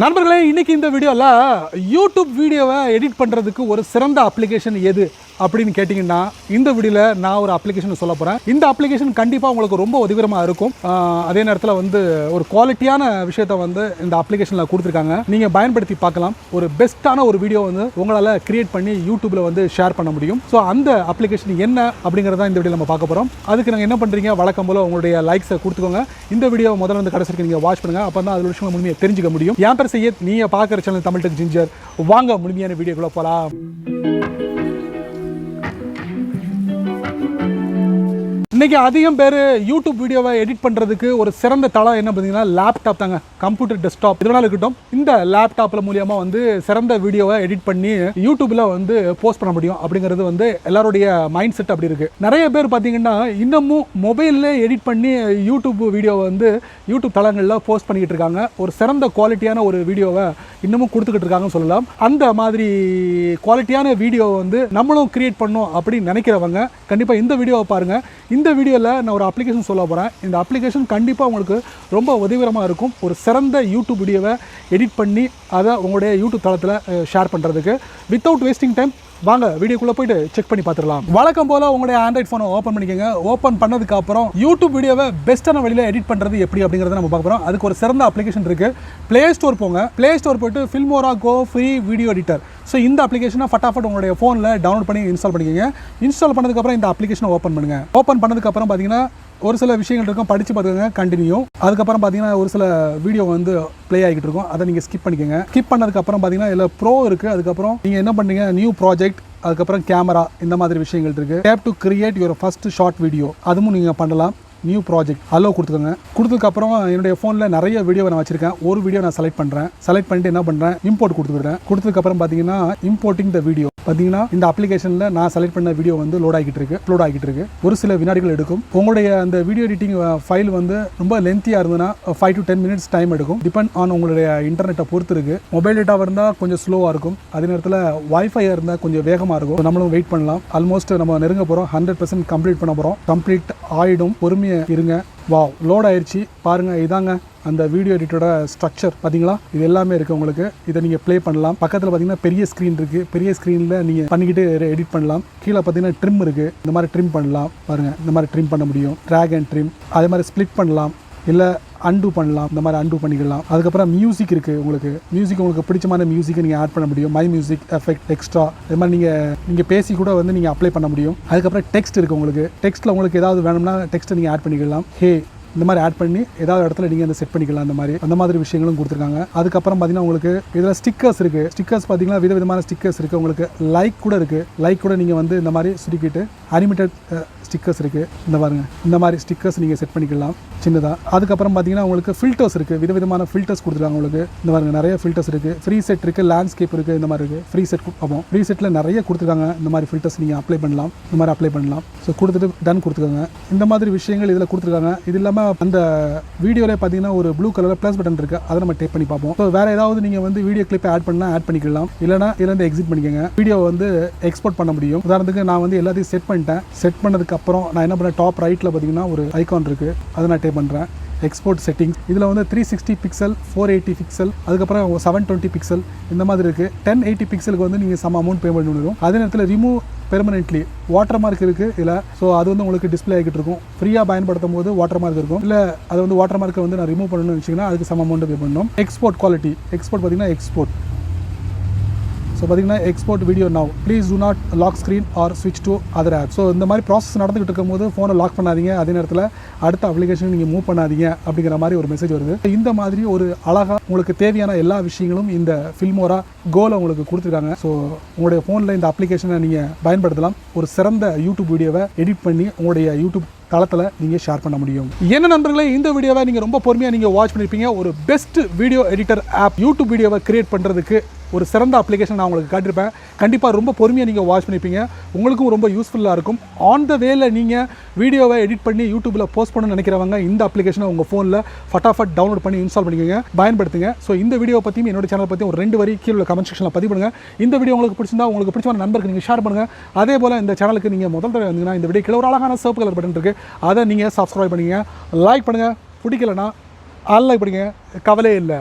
நண்பர்களே, இன்னைக்கு இந்த வீடியோல யூடியூப் வீடியோவை எடிட் பண்ணுறதுக்கு ஒரு சிறந்த அப்ளிகேஷன் எது அப்படின்னு கேட்டிங்கன்னா, இந்த வீடியோவில் நான் ஒரு அப்ளிகேஷன் சொல்ல போகிறேன். இந்த அப்ளிகேஷன் கண்டிப்பாக உங்களுக்கு ரொம்ப உதவிகரமாக இருக்கும். அதே நேரத்தில் ஒரு குவாலிட்டியான விஷயத்தை இந்த அப்ளிகேஷனில் கொடுத்துருக்காங்க. நீங்கள் பயன்படுத்தி பார்க்கலாம். ஒரு பெஸ்ட்டான ஒரு வீடியோ உங்களால் கிரியேட் பண்ணி யூடியூப்பில் ஷேர் பண்ண முடியும். ஸோ அந்த அப்ளிகேஷன் என்ன அப்படிங்கிறத இந்த வீடியோ நம்ம பார்க்க போகிறோம். அதுக்கு நாங்கள் என்ன பண்ணுறீங்க, வழக்கம் போல் உங்களுடைய லைக்ஸை கொடுத்துக்கோங்க. இந்த வீடியோ முதல்ல கடைசிக்கு நீங்கள் வாட்ச் பண்ணுங்கள். அப்போ தான் அதில் விஷயங்களை முழுமையாக தெரிஞ்சுக்க முடியும். என் பேர் சையத், நீங்கள் பார்க்குற சேனல் தமிழ் டெக் ஜிஞ்சர். வாங்க முழுமையான வீடியோக்குள்ளே போகலாம். இன்றைக்கி அதிகம் பேர் யூடியூப் வீடியோவை எடிட் பண்ணுறதுக்கு ஒரு சிறந்த தளம் என்ன பார்த்தீங்கன்னா லேப்டாப் தாங்க. கம்ப்யூட்டர், டெஸ்க்டாப் இதனால் இருக்கட்டும். இந்த லேப்டாப்பில் மூலியமாக சிறந்த வீடியோவை எடிட் பண்ணி யூடியூப்பில் போஸ்ட் பண்ண முடியும் அப்படிங்கிறது எல்லாருடைய மைண்ட் செட் அப்படி இருக்குது. நிறைய பேர் பார்த்தீங்கன்னா இன்னமும் மொபைலில் எடிட் பண்ணி யூடியூப் வீடியோவை யூடியூப் தளங்களில் போஸ்ட் பண்ணிக்கிட்டு இருக்காங்க. ஒரு சிறந்த குவாலிட்டியான ஒரு வீடியோவை இன்னமும் கொடுத்துக்கிட்டு இருக்காங்கன்னு சொல்லலாம். அந்த மாதிரி குவாலிட்டியான வீடியோவை நம்மளும் கிரியேட் பண்ணோம் அப்படின்னு நினைக்கிறவங்க கண்டிப்பாக இந்த வீடியோவை பாருங்கள். இந்த வீடியோவில் நான் ஒரு அப்ளிகேஷன் சொல்ல போகிறேன். இந்த அப்ளிகேஷன் கண்டிப்பாக உங்களுக்கு ரொம்ப உதவிகரமாக இருக்கும். ஒரு சிறந்த யூடியூப் வீடியோவை எடிட் பண்ணி அதை உங்களுடைய யூடியூப் தளத்தில் ஷேர் பண்ணுறதுக்கு. வித்தவுட் வேஸ்டிங் டைம் வாங்க வீடியோக்குள்ளே போய்ட்டு செக் பண்ணி பார்த்துடலாம். வழக்கம் போல் உங்களுடைய ஆண்ட்ராய்ட் ஃபோனை ஓப்பன் பண்ணிக்கோங்க. ஓப்பன் பண்ணதுக்கப்புறம் யூடியூப் வீடியோவை பெஸ்ட்டான வழியில் எடிட் பண்ணுறது எப்படி அப்படிங்கிறத நம்ம பார்க்க போகிறோம். அதுக்கு ஒரு சிறந்த அப்ளிகேஷன் இருக்குது. ப்ளே ஸ்டோர் போங்க. ப்ளே ஸ்டோர் போய்ட்டு ஃபில்மோரா கோ ஃப்ரீ வீடியோ எடிட்டர். ஸோ இந்த அப்ளிகேஷனை ஃபட்டாஃபட் உங்களுடைய ஃபோனில் டவுன்லோட் பண்ணி இன்ஸ்டால் பண்ணிக்கோங்க. இன்ஸ்டால் பண்ணதுக்கப்புறம் இந்த அப்ளிகேஷனை ஓப்பன் பண்ணுங்கள். ஓப்பன் பண்ணதுக்கப்புறம் பார்த்தீங்கன்னா ஒரு சில விஷயங்கள் இருக்கும், படித்து பார்த்துக்கோங்க. கண்டினியூ. அதுக்கப்புறம் பார்த்தீங்கன்னா ஒரு சில வீடியோ ப்ளே ஆகிட்டு இருக்கும். அதை நீங்கள் ஸ்கிப் பண்ணிக்கோங்க. ஸ்கிப் பண்ணதுக்கப்புறம் பார்த்தீங்கன்னா இதில் ப்ரோ இருக்குது. அதுக்கப்புறம் நீங்கள் என்ன பண்ணுறீங்க, நியூ ப்ராஜெக்ட், அதுக்கப்புறம் கேமரா, இந்த மாதிரி விஷயங்கள் இருக்குது. Tape to create your first short video, அதுவும் நீங்கள் பண்ணலாம். நியூ ப்ராஜெக்ட் அலோ கொடுத்துக்கோங்க. கொடுத்ததுக்கப்புறம் என்னுடைய ஃபோனில் நிறைய வீடியோ நான் வச்சுருக்கேன். ஒரு வீடியோ நான் செலக்ட் பண்ணுறேன். செலக்ட் பண்ணிட்டு என்ன பண்ணுறேன், இம்போர்ட் கொடுத்துக்கிறேன். கொடுத்ததுக்கப்புறம் பார்த்தீங்கன்னா இம்போர்ட்டிங் த வீடியோ. பார்த்தீங்கன்னா இந்த அப்ளிகேஷனில் நான் செலக்ட் பண்ண வீடியோ லோட் ஆகிட்டு இருக்கு. ஒரு சில வினாடிகள் எடுக்கும். உங்களுடைய அந்த வீடியோ எடிட்டிங் ஃபைல் ரொம்ப லென்த்தியாக இருந்ததுன்னா 5 to 10 minutes டைம் எடுக்கும். டிபெண்ட் ஆன் உங்களுடைய இன்டர்நெட்டை பொறுத்து இருக்குது. மொபைல் டேட்டாவாக இருந்தால் கொஞ்சம் ஸ்லோவாக இருக்கும். அதே நேரத்தில் வைஃபையாக இருந்தால் கொஞ்சம் வேகமாக இருக்கும். நம்மளும் வெயிட் பண்ணலாம். ஆல்மோஸ்ட் நம்ம நெருங்க போகிறோம். 100% கம்ப்ளீட் பண்ண போகிறோம். கம்ப்ளீட் ஆகிடும். பொறுமையாக இருங்க. வாவ், லோட் ஆயிடுச்சு பாருங்கள். இதாங்க அந்த வீடியோ எடிட்டோட ஸ்ட்ரக்சர். பார்த்தீங்களா, இது எல்லாமே இருக்குது உங்களுக்கு. இதை நீங்கள் ப்ளே பண்ணலாம். பக்கத்தில் பார்த்தீங்கன்னா பெரிய ஸ்க்ரீன் இருக்குது. பெரிய ஸ்க்ரீனில் நீங்கள் பண்ணிக்கிட்டு எடிட் பண்ணலாம். கீழே பார்த்தீங்கன்னா ட்ரிம் இருக்குது. இந்த மாதிரி ட்ரிம் பண்ணலாம். பாருங்கள், இந்த மாதிரி ட்ரிம் பண்ண முடியும். Track and trim. அதே மாதிரி ஸ்ப்ளிட் பண்ணலாம். இல்லை அன்டூ பண்ணலாம். இந்த மாதிரி அன்டூ பண்ணிக்கலாம். அதுக்கப்புறம் மியூசிக் இருக்குது. உங்களுக்கு பிடிச்சமான மியூசிக்கை நீங்கள் ஆட் பண்ண முடியும். மை மியூசிக், எஃபெக்ட், எக்ஸ்ட்ரா, இது மாதிரி நீங்கள் பேசி கூட நீங்கள் அப்ளை பண்ண முடியும். அதுக்கப்புறம் டெக்ஸ்ட் இருக்குது. உங்களுக்கு டெக்ஸ்ட்டில் உங்களுக்கு ஏதாவது வேணும்னா டெக்ஸ்ட்டை நீங்கள் ஆட் பண்ணிக்கலாம். இந்த மாதிரி ஆட் பண்ணி ஏதாவது இடத்துல நீங்கள் செட் பண்ணிக்கலாம். அந்த மாதிரி விஷயங்களும் கொடுத்துருக்காங்க. அதுக்கப்புறம் பார்த்தீங்கன்னா உங்களுக்கு இதில் ஸ்டிக்கர்ஸ் இருக்குது. ஸ்டிக்கர்ஸ் பார்த்தீங்கன்னா விதவிதமான ஸ்டிக்கர்ஸ் இருக்குது. உங்களுக்கு லைக் கூட இருக்குது. லைக் கூட நீங்கள் இந்த மாதிரி சுருக்கிட்டு அனிமேட்டட் ஸ்டிக்கர்ஸ் இருக்குது. இந்த பாருங்கள், இந்த மாதிரி ஸ்டிக்கர்ஸ் நீங்கள் செட் பண்ணிக்கலாம் சின்னதாக. அதுக்கப்புறம் பார்த்தீங்கன்னா உங்களுக்கு ஃபில்டர்ஸ் இருக்குது. விதவிதமான ஃபில்டர்ஸ் கொடுத்துருக்காங்க உங்களுக்கு. இந்த பாருங்கள், நிறைய ஃபில்டர்ஸ் இருக்குது. ஃப்ரீ செட் இருக்குது, லேண்ட்ஸ்கேப் இருக்குது. இந்த மாதிரி இருக்குது. ஃப்ரீ செட் பார்ப்போம். ஃப்ரீ செட்டில் நிறைய கொடுத்துருக்காங்க. இந்த மாதிரி ஃபில்டர்ஸ் நீங்கள் அப்ளை பண்ணலாம். ஸோ கொடுத்துட்டு டன் கொடுத்துக்கோங்க. இந்த மாதிரி விஷயங்கள் இதில் கொடுத்துருக்காங்க. இது இல்லாமல் அந்த வீடியோவில் பார்த்தீங்கன்னா ஒரு ப்ளூ கலரில் ப்ளஸ் பட்டன் இருக்குது. அதை நம்ம டேப் பண்ணி பார்ப்போம். ஸோ வேறு ஏதாவது நீங்கள் வீடியோ கிளிப்பை ஆட் பண்ணால் ஆட் பண்ணிக்கலாம். இல்லைனா இதில் எக்ஸிட் பண்ணிக்கோங்க. வீடியோ எக்ஸ்போர்ட் பண்ண முடியும். உதாரணத்துக்கு நான் எல்லாத்தையும் செட் பண்ணிட்டேன். செட் பண்ணதுக்கப்புறம் நான் என்ன பண்ணேன், டாப் ரைட்டில் பார்த்தீங்கன்னா ஒரு ஐகான் இருக்குது. அதை நான் டேப் பண்ணுறேன். Export settings. இதில் 360 பிக்சல், 480 பிக்சல், அதுக்கப்புறம் 720 பிக்சல், இந்த மாதிரி இருக்குது. 1080 பிக்சலுக்கு நீங்கள் சம் அமௌண்ட் பே பண்ணணும். அதே நேரத்தில் ரிமூவ் பெர்மனென்ட்லி வாட்டர் மார்க் இருக்குது இதில். ஸோ அது உங்களுக்கு டிஸ்பிளே ஆகிட்டு இருக்கும். ஃப்ரீயாக பயன்படுத்தும் போது வாட்டர் மார்க் இருக்கும். இல்லை அது வாட்டர் மார்க்கை நான் ரிமூவ் பண்ணணும்னு வச்சிங்கன்னா அதுக்கு சம் அமௌண்ட் பே பண்ணணும். Export quality. எக்ஸ்போர்ட் பார்த்தீங்கன்னா எக்ஸ்போர்ட். ஸோ பார்த்தீங்கன்னா export video now, please do not lock screen or ஸ்விட்ச் டு அதர் ஆப். ஸோ இந்த மாதிரி ப்ராசஸ் நடந்துகிட்டு இருக்கும்போது ஃபோனை லாக் பண்ணாதீங்க. அதே நேரத்தில் அடுத்த அப்ளிகேஷன் நீங்கள் மூவ் பண்ணாதீங்க அப்படிங்கிற மாதிரி ஒரு மெசேஜ் வருது. இந்த மாதிரி ஒரு அழகாக உங்களுக்கு தேவையான எல்லா விஷயங்களும் இந்த ஃபில்மோரா கோலை உங்களுக்கு கொடுத்துருக்காங்க. ஸோ உங்களுடைய ஃபோனில் இந்த அப்ளிகேஷனை நீங்கள் பயன்படுத்தலாம். ஒரு சிறந்த யூடியூப் வீடியோவை எடிட் பண்ணி உங்களுடைய யூடியூப் தளத்தில் நீங்கள் ஷேர் பண்ண முடியும். என்ன நண்பர்களே, இந்த வீடியோவை நீங்கள் ரொம்ப பொறுமையாக நீங்கள் வாட்ச் பண்ணியிருப்பீங்க. ஒரு best video editor app YouTube வீடியோவை கிரியேட் பண்ணுறதுக்கு ஒரு சிறந்த அப்ளிகேஷன் நான் உங்களுக்கு காட்டியிருப்பேன். கண்டிப்பாக ரொம்ப பொறுமையாக நீங்கள் வாட்ச் பண்ணியிருப்பீங்க. உங்களுக்கும் ரொம்ப யூஸ்ஃபுல்லாக இருக்கும். ஆன் த வேல நீங்கள் வீடியோவை எடிட் பண்ணி யூடியூப்பில் போஸ்ட் பண்ணணும்னு நினைக்கிறவங்க இந்த அப்ளிகேஷனை உங்கள் ஃபோனில் ஃபட்டாஃபட் டவுன்லோட் பண்ணி இன்ஸ்டால் பண்ணிக்கோங்க, பயன்படுத்துங்க. ஸோ இந்த வீடியோ பற்றியும் என்னோட சேனல் பற்றியும் ஒரு 2 வரி கீழே கமெண்ட் செக்ஷனில் பதிவு பண்ணுங்கள். இந்த வீடியோ உங்களுக்கு பிடிச்சிருந்தா உங்களுக்கு பிடிச்சமான நண்பருக்கு நீங்கள் ஷேர் பண்ணுங்கள். அதே போல் இந்த சேனலுக்கு நீங்கள் முதல் தடவை வந்தீங்கன்னா இந்த வீடியோ கீழே ஒரு அழகான சிவப்பு கலர் பட்டன் இருக்குது. அதை நீங்கள் சப்ஸ்கிரைப் பண்ணுங்கள், லைக் பண்ணுங்கள். பிடிக்கலன்னா அன்லைக் பண்ணுங்கள், கவலையே இல்லை.